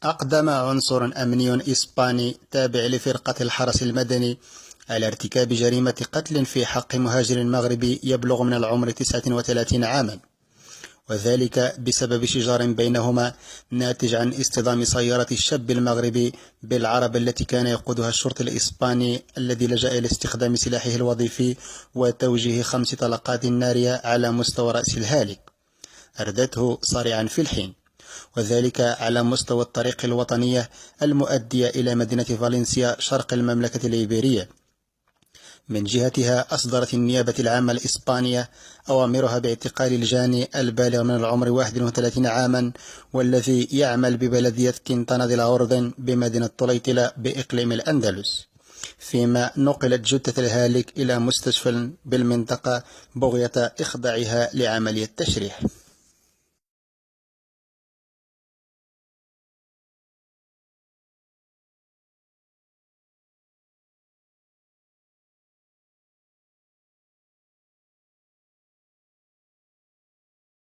أقدم عنصر أمني إسباني تابع لفرقة الحرس المدني على ارتكاب جريمة قتل في حق مهاجر مغربي يبلغ من العمر 39 عاما، وذلك بسبب شجار بينهما ناتج عن اصطدام سيارة الشاب المغربي بالعربة التي كان يقودها الشرطي الإسباني، الذي لجأ إلى استخدام سلاحه الوظيفي وتوجيه 5 طلقات نارية على مستوى رأس الهالك أردته صارعا في الحين، وذلك على مستوى الطريق الوطنية المؤدية إلى مدينة فالنسيا شرق المملكة الإيبيرية. من جهتها أصدرت النيابة العامة الإسبانية أوامرها باعتقال الجاني البالغ من العمر 31 عاما، والذي يعمل ببلدية كينتانا دي لا أوردن بمدينة طليطلة بإقليم الأندلس، فيما نقلت جثة الهالك إلى مستشفى بالمنطقة بغية إخضاعها لعملية تشريح.